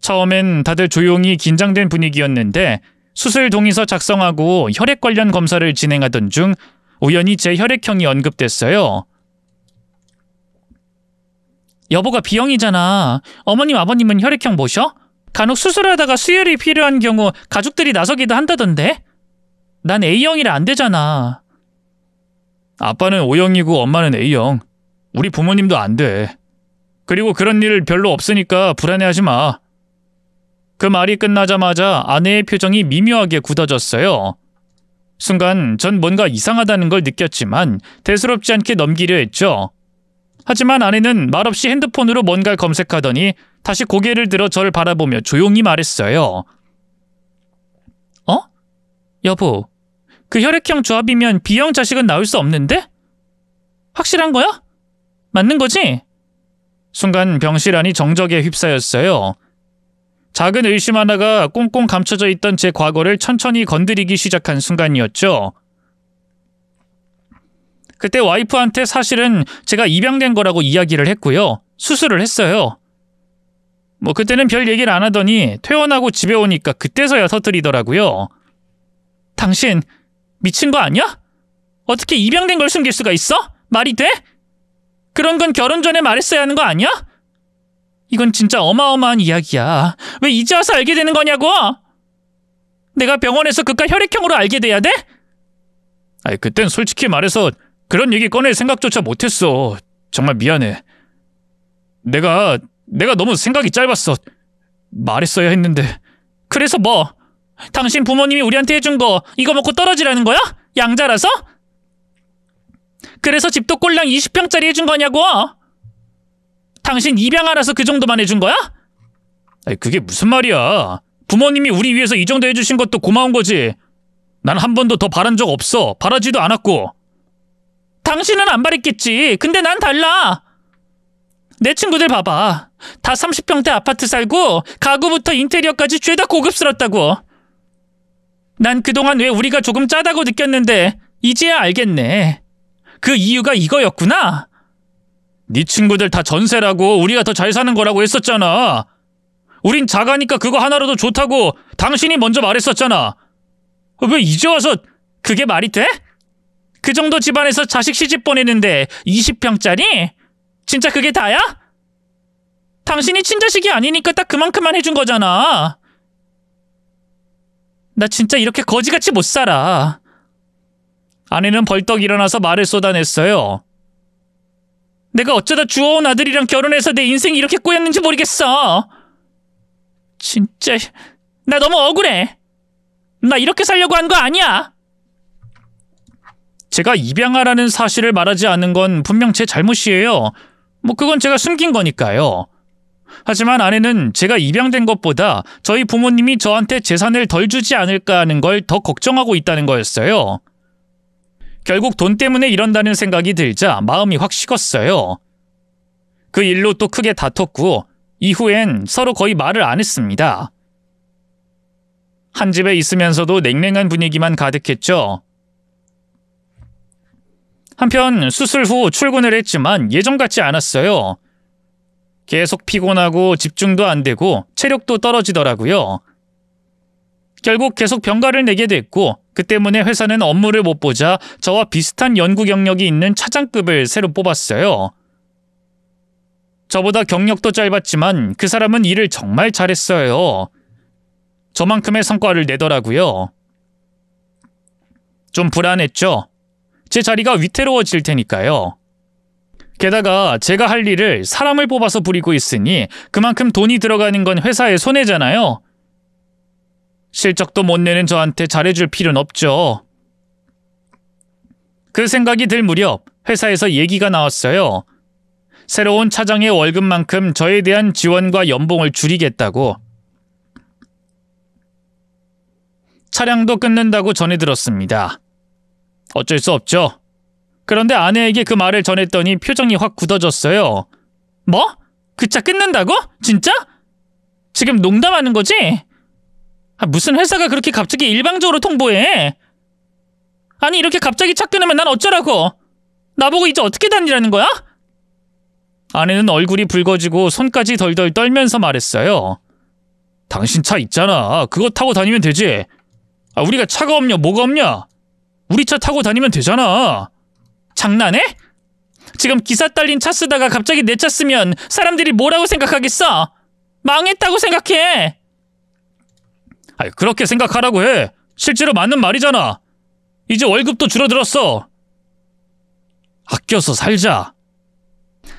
처음엔 다들 조용히 긴장된 분위기였는데 수술 동의서 작성하고 혈액 관련 검사를 진행하던 중 우연히 제 혈액형이 언급됐어요. 여보가 B형이잖아. 어머님, 아버님은 혈액형 뭐셔? 간혹 수술하다가 수혈이 필요한 경우 가족들이 나서기도 한다던데? 난 A형이라 안 되잖아. 아빠는 O형이고 엄마는 A형. 우리 부모님도 안 돼. 그리고 그런 일 별로 없으니까 불안해하지 마. 그 말이 끝나자마자 아내의 표정이 미묘하게 굳어졌어요. 순간 전 뭔가 이상하다는 걸 느꼈지만 대수롭지 않게 넘기려 했죠. 하지만 아내는 말없이 핸드폰으로 뭔가를 검색하더니 다시 고개를 들어 저를 바라보며 조용히 말했어요. 어? 여보, 그 혈액형 조합이면 B형 자식은 나올 수 없는데? 확실한 거야? 맞는 거지? 순간 병실 안이 정적에 휩싸였어요. 작은 의심 하나가 꽁꽁 감춰져 있던 제 과거를 천천히 건드리기 시작한 순간이었죠. 그때 와이프한테 사실은 제가 입양된 거라고 이야기를 했고요. 수술을 했어요. 그때는 별 얘기를 안 하더니 퇴원하고 집에 오니까 그때서야 터뜨리더라고요. 당신 미친 거 아니야? 어떻게 입양된 걸 숨길 수가 있어? 말이 돼? 그런 건 결혼 전에 말했어야 하는 거 아니야? 이건 진짜 어마어마한 이야기야. 왜 이제 와서 알게 되는 거냐고? 내가 병원에서 그깟 혈액형으로 알게 돼야 돼? 그땐 솔직히 말해서 그런 얘기 꺼낼 생각조차 못했어. 정말 미안해. 내가 너무 생각이 짧았어. 말했어야 했는데. 그래서 뭐? 당신 부모님이 우리한테 해준 거 이거 먹고 떨어지라는 거야? 양자라서? 그래서 집도 꼴랑 20평짜리 해준 거냐고? 당신 입양하라서 그 정도만 해준 거야? 그게 무슨 말이야. 부모님이 우리 위해서 이 정도 해주신 것도 고마운 거지. 난 한 번도 더 바란 적 없어. 바라지도 않았고. 당신은 안 바랬겠지. 근데 난 달라. 내 친구들 봐봐. 다 30평대 아파트 살고 가구부터 인테리어까지 죄다 고급스럽다고. 난 그동안 왜 우리가 조금 짜다고 느꼈는데 이제야 알겠네. 그 이유가 이거였구나. 네 친구들 다 전세라고 우리가 더 잘 사는 거라고 했었잖아. 우린 작아니까 그거 하나라도 좋다고 당신이 먼저 말했었잖아. 왜 이제 와서 그게 말이 돼? 그 정도 집안에서 자식 시집 보내는데 20평짜리? 진짜 그게 다야? 당신이 친자식이 아니니까 딱 그만큼만 해준 거잖아. 나 진짜 이렇게 거지같이 못 살아. 아내는 벌떡 일어나서 말을 쏟아냈어요. 내가 어쩌다 주워온 아들이랑 결혼해서 내 인생이 이렇게 꼬였는지 모르겠어. 진짜 나 너무 억울해. 나 이렇게 살려고 한 거 아니야. 제가 입양하라는 사실을 말하지 않은 건 분명 제 잘못이에요. 그건 제가 숨긴 거니까요. 하지만 아내는 제가 입양된 것보다 저희 부모님이 저한테 재산을 덜 주지 않을까 하는 걸 더 걱정하고 있다는 거였어요. 결국 돈 때문에 이런다는 생각이 들자 마음이 확 식었어요. 그 일로 또 크게 다퉜고 이후엔 서로 거의 말을 안 했습니다. 한 집에 있으면서도 냉랭한 분위기만 가득했죠. 한편 수술 후 출근을 했지만 예전 같지 않았어요. 계속 피곤하고 집중도 안 되고 체력도 떨어지더라고요. 결국 계속 병가를 내게 됐고 그 때문에 회사는 업무를 못 보자 저와 비슷한 연구 경력이 있는 차장급을 새로 뽑았어요. 저보다 경력도 짧았지만 그 사람은 일을 정말 잘했어요. 저만큼의 성과를 내더라고요. 좀 불안했죠. 제 자리가 위태로워질 테니까요. 게다가 제가 할 일을 사람을 뽑아서 부리고 있으니 그만큼 돈이 들어가는 건 회사의 손해잖아요. 실적도 못 내는 저한테 잘해줄 필요는 없죠. 그 생각이 들 무렵 회사에서 얘기가 나왔어요. 새로운 차장의 월급만큼 저에 대한 지원과 연봉을 줄이겠다고. 차량도 끊는다고 전해 들었습니다. 어쩔 수 없죠. 그런데 아내에게 그 말을 전했더니 표정이 확 굳어졌어요. 뭐? 그 차 끊는다고? 진짜? 지금 농담하는 거지? 무슨 회사가 그렇게 갑자기 일방적으로 통보해? 아니 이렇게 갑자기 차 끊으면 난 어쩌라고? 나보고 이제 어떻게 다니라는 거야? 아내는 얼굴이 붉어지고 손까지 덜덜 떨면서 말했어요. 당신 차 있잖아. 그거 타고 다니면 되지. 우리가 차가 없냐 뭐가 없냐? 우리 차 타고 다니면 되잖아. 장난해? 지금 기사 딸린 차 쓰다가 갑자기 내 차 쓰면 사람들이 뭐라고 생각하겠어? 망했다고 생각해. 그렇게 생각하라고 해. 실제로 맞는 말이잖아. 이제 월급도 줄어들었어. 아껴서 살자.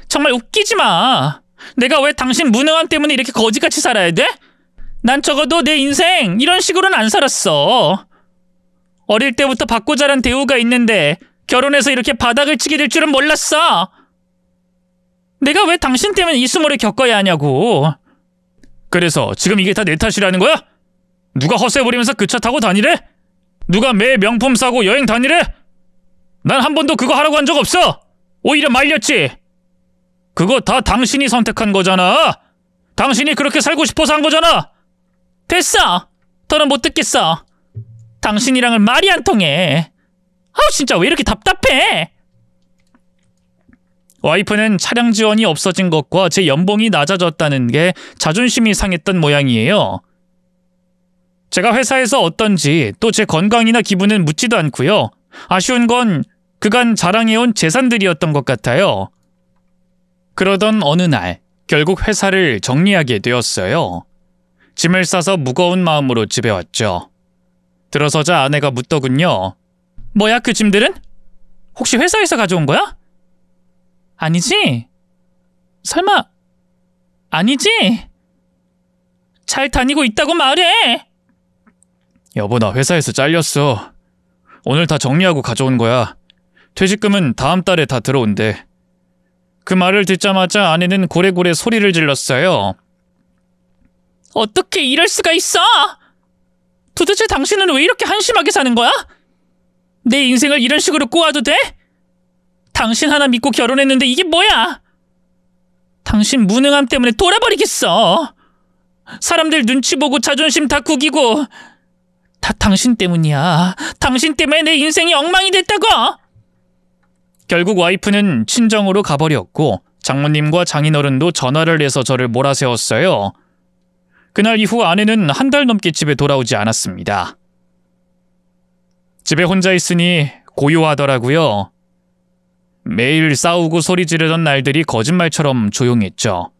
정말 웃기지 마. 내가 왜 당신 무능함 때문에 이렇게 거지같이 살아야 돼? 난 적어도 내 인생 이런 식으로는 안 살았어. 어릴 때부터 받고 자란 대우가 있는데 결혼해서 이렇게 바닥을 치게 될 줄은 몰랐어. 내가 왜 당신 때문에 이 수모를 겪어야 하냐고. 그래서 지금 이게 다 내 탓이라는 거야? 누가 헛세 부리면서 그 차 타고 다니래? 누가 매 명품 사고 여행 다니래? 난 한 번도 그거 하라고 한 적 없어. 오히려 말렸지. 그거 다 당신이 선택한 거잖아. 당신이 그렇게 살고 싶어서 한 거잖아. 됐어. 더는 못 듣겠어. 당신이랑은 말이 안 통해. 진짜 왜 이렇게 답답해? 와이프는 차량 지원이 없어진 것과 제 연봉이 낮아졌다는 게 자존심이 상했던 모양이에요. 제가 회사에서 어떤지 또 제 건강이나 기분은 묻지도 않고요. 아쉬운 건 그간 자랑해온 재산들이었던 것 같아요. 그러던 어느 날 결국 회사를 정리하게 되었어요. 짐을 싸서 무거운 마음으로 집에 왔죠. 들어서자 아내가 묻더군요. 뭐야 그 짐들은? 혹시 회사에서 가져온 거야? 아니지? 설마 아니지? 잘 다니고 있다고 말해. 여보 나 회사에서 잘렸어. 오늘 다 정리하고 가져온 거야. 퇴직금은 다음 달에 다 들어온대. 그 말을 듣자마자 아내는 고래고래 소리를 질렀어요. 어떻게 이럴 수가 있어? 도대체 당신은 왜 이렇게 한심하게 사는 거야? 내 인생을 이런 식으로 꼬아도 돼? 당신 하나 믿고 결혼했는데 이게 뭐야? 당신 무능함 때문에 돌아버리겠어. 사람들 눈치 보고 자존심 다 구기고 다 당신 때문이야. 당신 때문에 내 인생이 엉망이 됐다고. 결국 와이프는 친정으로 가버렸고 장모님과 장인어른도 전화를 해서 저를 몰아세웠어요. 그날 이후 아내는 한 달 넘게 집에 돌아오지 않았습니다. 집에 혼자 있으니 고요하더라고요. 매일 싸우고 소리 지르던 날들이 거짓말처럼 조용했죠.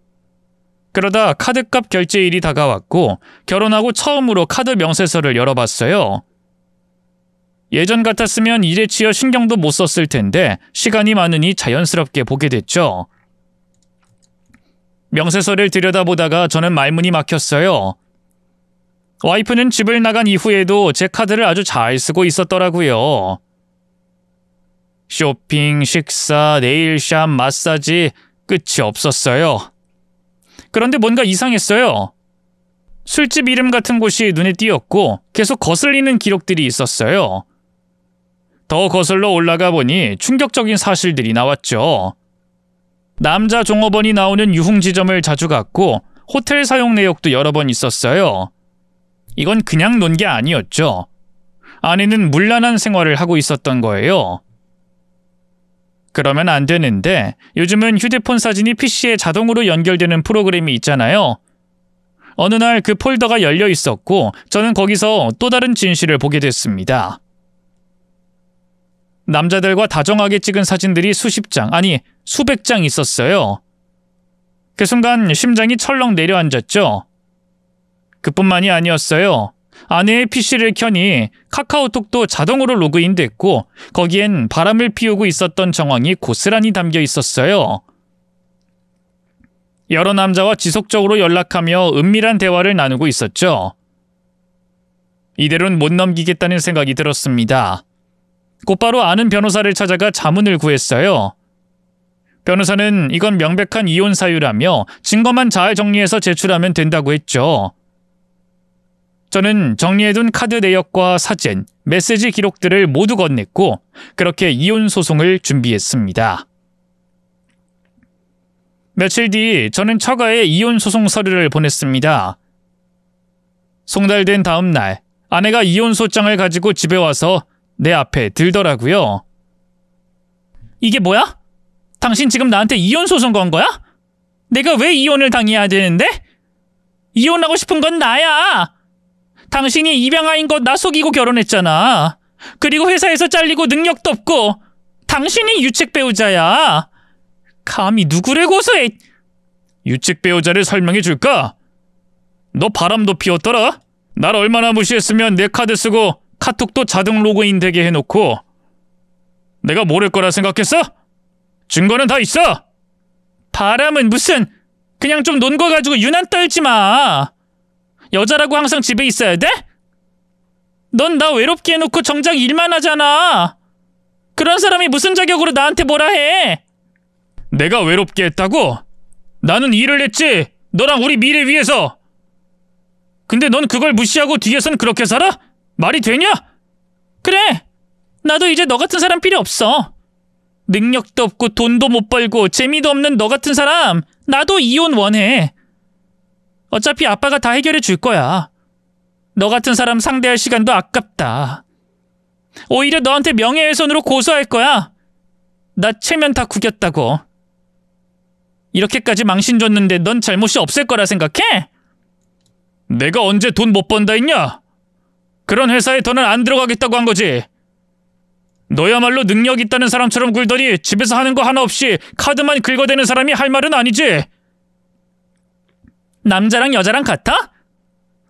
그러다 카드값 결제일이 다가왔고 결혼하고 처음으로 카드 명세서를 열어봤어요. 예전 같았으면 일에 치여 신경도 못 썼을 텐데 시간이 많으니 자연스럽게 보게 됐죠. 명세서를 들여다보다가 저는 말문이 막혔어요. 와이프는 집을 나간 이후에도 제 카드를 아주 잘 쓰고 있었더라고요. 쇼핑, 식사, 네일샵, 마사지 끝이 없었어요. 그런데 뭔가 이상했어요. 술집 이름 같은 곳이 눈에 띄었고 계속 거슬리는 기록들이 있었어요. 더 거슬러 올라가 보니 충격적인 사실들이 나왔죠. 남자 종업원이 나오는 유흥지점을 자주 갔고 호텔 사용 내역도 여러 번 있었어요. 이건 그냥 논 게 아니었죠. 아내는 문란한 생활을 하고 있었던 거예요. 그러면 안 되는데 요즘은 휴대폰 사진이 PC에 자동으로 연결되는 프로그램이 있잖아요. 어느 날 그 폴더가 열려 있었고 저는 거기서 또 다른 진실을 보게 됐습니다. 남자들과 다정하게 찍은 사진들이 수십 장, 아니 수백 장 있었어요. 그 순간 심장이 철렁 내려앉았죠. 그뿐만이 아니었어요. 아내의 PC를 켜니 카카오톡도 자동으로 로그인됐고 거기엔 바람을 피우고 있었던 정황이 고스란히 담겨 있었어요. 여러 남자와 지속적으로 연락하며 은밀한 대화를 나누고 있었죠. 이대로는 못 넘기겠다는 생각이 들었습니다. 곧바로 아는 변호사를 찾아가 자문을 구했어요. 변호사는 이건 명백한 이혼 사유라며 증거만 잘 정리해서 제출하면 된다고 했죠. 저는 정리해둔 카드 내역과 사진, 메시지 기록들을 모두 건넸고 그렇게 이혼 소송을 준비했습니다. 며칠 뒤 저는 처가에 이혼 소송 서류를 보냈습니다. 송달된 다음 날 아내가 이혼 소장을 가지고 집에 와서 내 앞에 들더라고요. 이게 뭐야? 당신 지금 나한테 이혼 소송 건 거야? 내가 왜 이혼을 당해야 되는데? 이혼하고 싶은 건 나야. 당신이 입양아인 거 나 속이고 결혼했잖아. 그리고 회사에서 잘리고 능력도 없고 당신이 유책 배우자야. 감히 누구를 고소해? 유책 배우자를 설명해 줄까? 너 바람도 피웠더라? 날 얼마나 무시했으면 내 카드 쓰고 카톡도 자동 로그인 되게 해놓고 내가 모를 거라 생각했어? 증거는 다 있어. 바람은 무슨, 그냥 좀 논 거 가지고 유난 떨지 마. 여자라고 항상 집에 있어야 돼? 넌 나 외롭게 해놓고 정작 일만 하잖아. 그런 사람이 무슨 자격으로 나한테 뭐라 해? 내가 외롭게 했다고? 나는 일을 했지. 너랑 우리 미래 위해서. 근데 넌 그걸 무시하고 뒤에선 그렇게 살아? 말이 되냐? 그래. 나도 이제 너 같은 사람 필요 없어. 능력도 없고 돈도 못 벌고 재미도 없는 너 같은 사람 나도 이혼 원해. 어차피 아빠가 다 해결해 줄 거야. 너 같은 사람 상대할 시간도 아깝다. 오히려 너한테 명예훼손으로 고소할 거야. 나 체면 다 구겼다고. 이렇게까지 망신 줬는데 넌 잘못이 없을 거라 생각해? 내가 언제 돈 못 번다 했냐? 그런 회사에 더는 안 들어가겠다고 한 거지. 너야말로 능력 있다는 사람처럼 굴더니 집에서 하는 거 하나 없이 카드만 긁어대는 사람이 할 말은 아니지. 남자랑 여자랑 같아?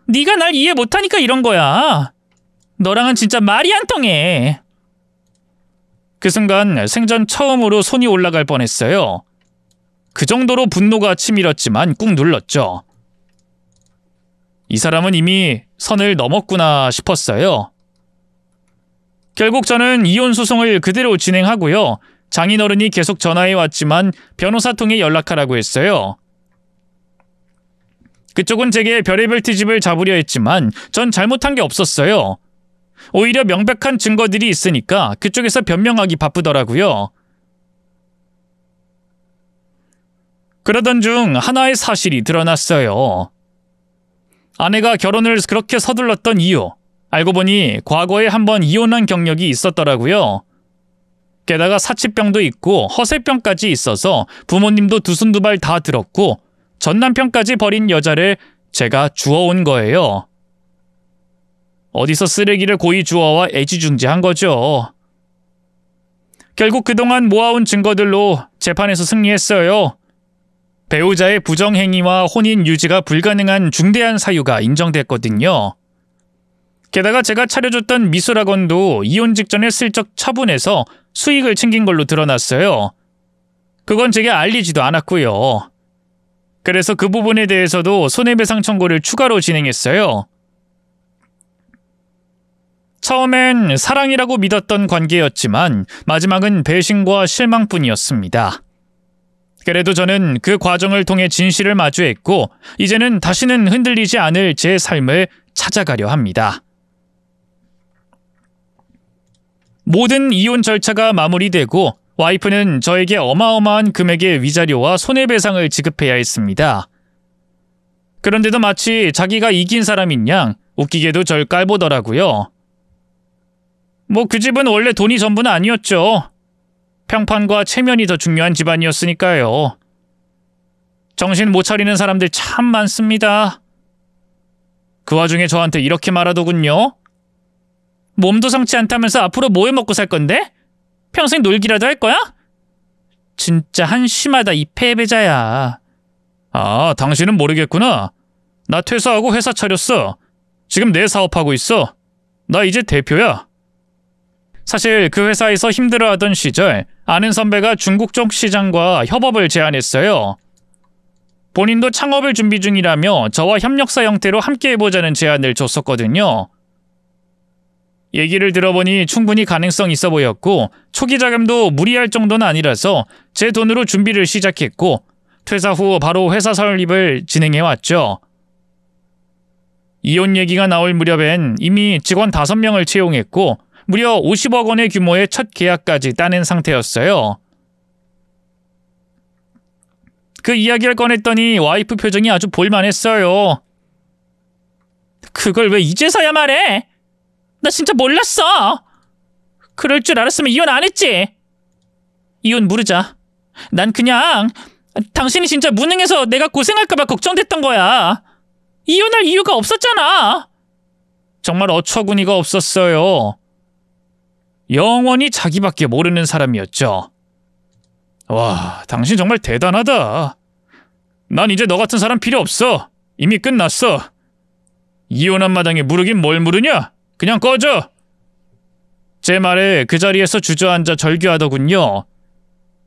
네가 날 이해 못하니까 이런 거야. 너랑은 진짜 말이 안 통해. 그 순간 생전 처음으로 손이 올라갈 뻔했어요. 그 정도로 분노가 치밀었지만 꾹 눌렀죠. 이 사람은 이미 선을 넘었구나 싶었어요. 결국 저는 이혼 소송을 그대로 진행하고요. 장인어른이 계속 전화해 왔지만 변호사 통해 연락하라고 했어요. 그쪽은 제게 별의별 트집을 잡으려 했지만 전 잘못한 게 없었어요. 오히려 명백한 증거들이 있으니까 그쪽에서 변명하기 바쁘더라고요. 그러던 중 하나의 사실이 드러났어요. 아내가 결혼을 그렇게 서둘렀던 이유, 알고 보니 과거에 한번 이혼한 경력이 있었더라고요. 게다가 사치병도 있고 허세병까지 있어서 부모님도 두 손 두 발 다 들었고 전 남편까지 버린 여자를 제가 주워온 거예요. 어디서 쓰레기를 고이 주워와 애지중지한 거죠. 결국 그동안 모아온 증거들로 재판에서 승리했어요. 배우자의 부정행위와 혼인 유지가 불가능한 중대한 사유가 인정됐거든요. 게다가 제가 차려줬던 미술학원도 이혼 직전에 슬쩍 처분해서 수익을 챙긴 걸로 드러났어요. 그건 제게 알리지도 않았고요. 그래서 그 부분에 대해서도 손해배상 청구를 추가로 진행했어요. 처음엔 사랑이라고 믿었던 관계였지만 마지막은 배신과 실망뿐이었습니다. 그래도 저는 그 과정을 통해 진실을 마주했고 이제는 다시는 흔들리지 않을 제 삶을 찾아가려 합니다. 모든 이혼 절차가 마무리되고 와이프는 저에게 어마어마한 금액의 위자료와 손해배상을 지급해야 했습니다. 그런데도 마치 자기가 이긴 사람인 양 웃기게도 절 깔보더라고요. 뭐 그 집은 원래 돈이 전부는 아니었죠. 평판과 체면이 더 중요한 집안이었으니까요. 정신 못 차리는 사람들 참 많습니다. 그 와중에 저한테 이렇게 말하더군요. 몸도 성치 않다면서 앞으로 뭐 해먹고 살 건데? 평생 놀기라도 할 거야? 진짜 한심하다, 이 패배자야. 아, 당신은 모르겠구나. 나 퇴사하고 회사 차렸어. 지금 내 사업하고 있어. 나 이제 대표야. 사실 그 회사에서 힘들어하던 시절 아는 선배가 중국 쪽 시장과 협업을 제안했어요. 본인도 창업을 준비 중이라며 저와 협력사 형태로 함께 해보자는 제안을 줬었거든요. 얘기를 들어보니 충분히 가능성 있어 보였고 초기 자금도 무리할 정도는 아니라서 제 돈으로 준비를 시작했고 퇴사 후 바로 회사 설립을 진행해왔죠. 이혼 얘기가 나올 무렵엔 이미 직원 5명을 채용했고 무려 50억 원의 규모의 첫 계약까지 따낸 상태였어요. 그 이야기를 꺼냈더니 와이프 표정이 아주 볼만했어요. 그걸 왜 이제서야 말해? 나 진짜 몰랐어. 그럴 줄 알았으면 이혼 안 했지. 이혼 무르자. 난 그냥 당신이 진짜 무능해서 내가 고생할까봐 걱정됐던 거야. 이혼할 이유가 없었잖아. 정말 어처구니가 없었어요. 영원히 자기밖에 모르는 사람이었죠. 와, 당신 정말 대단하다. 난 이제 너 같은 사람 필요 없어. 이미 끝났어. 이혼한 마당에 무르긴 뭘 무르냐? 그냥 꺼져. 제 말에 그 자리에서 주저앉아 절규하더군요.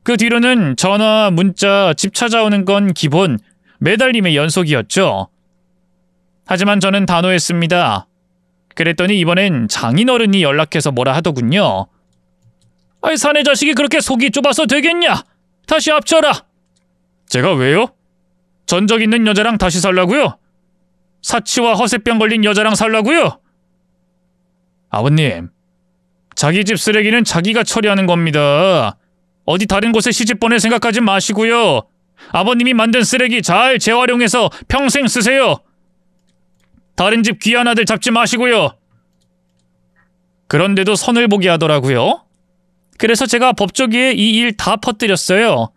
그 뒤로는 전화, 문자, 집 찾아오는 건 기본, 매달림의 연속이었죠. 하지만 저는 단호했습니다. 그랬더니 이번엔 장인어른이 연락해서 뭐라 하더군요. 아이, 사내 자식이 그렇게 속이 좁아서 되겠냐? 다시 합쳐라. 제가 왜요? 전적 있는 여자랑 다시 살라고요? 사치와 허세병 걸린 여자랑 살라고요? 아버님, 자기 집 쓰레기는 자기가 처리하는 겁니다. 어디 다른 곳에 시집 보낼 생각하지 마시고요. 아버님이 만든 쓰레기 잘 재활용해서 평생 쓰세요. 다른 집 귀한 아들 잡지 마시고요. 그런데도 선을 보게 하더라고요. 그래서 제가 법조계에 이 일 다 퍼뜨렸어요.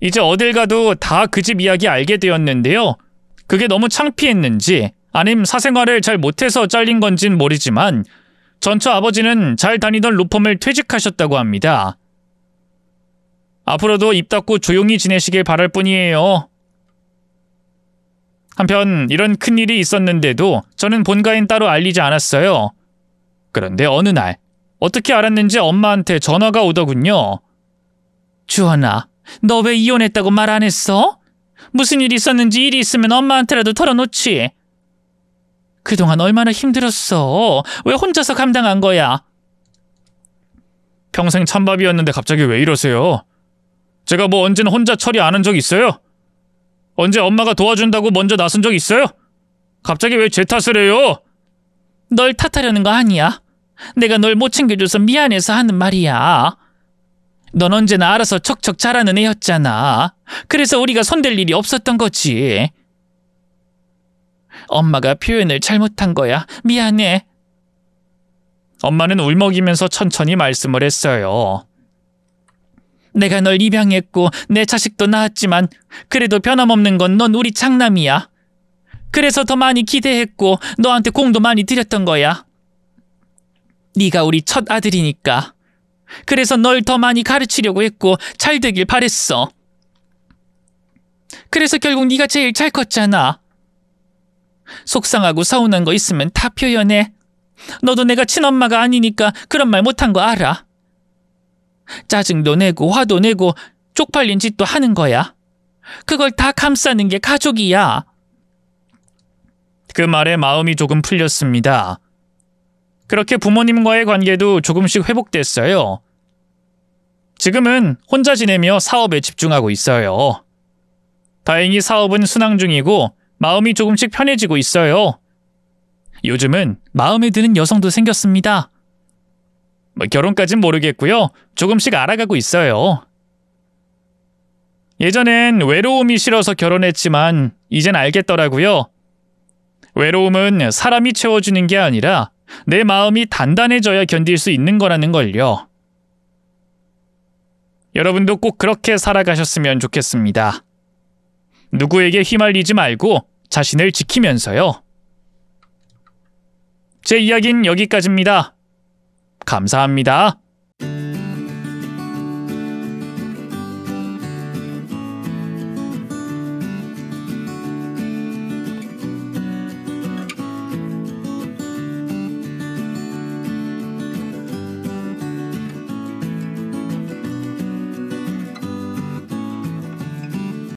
이제 어딜 가도 다 그 집 이야기 알게 되었는데요. 그게 너무 창피했는지 아님 사생활을 잘 못해서 잘린 건진 모르지만 전처 아버지는 잘 다니던 로펌을 퇴직하셨다고 합니다. 앞으로도 입 닫고 조용히 지내시길 바랄 뿐이에요. 한편 이런 큰일이 있었는데도 저는 본가엔 따로 알리지 않았어요. 그런데 어느 날 어떻게 알았는지 엄마한테 전화가 오더군요. 주원아, 너 왜 이혼했다고 말 안 했어? 무슨 일이 있었는지 일이 있으면 엄마한테라도 털어놓지. 그동안 얼마나 힘들었어. 왜 혼자서 감당한 거야? 평생 찬밥이었는데 갑자기 왜 이러세요? 제가 뭐 언제는 혼자 처리 안 한 적 있어요? 언제 엄마가 도와준다고 먼저 나선 적 있어요? 갑자기 왜 제 탓을 해요? 널 탓하려는 거 아니야. 내가 널 못 챙겨줘서 미안해서 하는 말이야. 넌 언제나 알아서 척척 잘하는 애였잖아. 그래서 우리가 손댈 일이 없었던 거지. 엄마가 표현을 잘못한 거야. 미안해. 엄마는 울먹이면서 천천히 말씀을 했어요. 내가 널 입양했고 내 자식도 낳았지만 그래도 변함없는 건 넌 우리 장남이야. 그래서 더 많이 기대했고 너한테 공도 많이 들였던 거야. 네가 우리 첫 아들이니까. 그래서 널 더 많이 가르치려고 했고 잘 되길 바랬어. 그래서 결국 네가 제일 잘 컸잖아. 속상하고 서운한 거 있으면 다 표현해. 너도 내가 친엄마가 아니니까 그런 말 못한 거 알아. 짜증도 내고 화도 내고 쪽팔린 짓도 하는 거야. 그걸 다 감싸는 게 가족이야. 그 말에 마음이 조금 풀렸습니다. 그렇게 부모님과의 관계도 조금씩 회복됐어요. 지금은 혼자 지내며 사업에 집중하고 있어요. 다행히 사업은 순항 중이고 마음이 조금씩 편해지고 있어요. 요즘은 마음에 드는 여성도 생겼습니다. 결혼까진 모르겠고요. 조금씩 알아가고 있어요. 예전엔 외로움이 싫어서 결혼했지만 이젠 알겠더라고요. 외로움은 사람이 채워주는 게 아니라 내 마음이 단단해져야 견딜 수 있는 거라는 걸요. 여러분도 꼭 그렇게 살아가셨으면 좋겠습니다. 누구에게 휘말리지 말고 자신을 지키면서요. 제 이야기는 여기까지입니다. 감사합니다.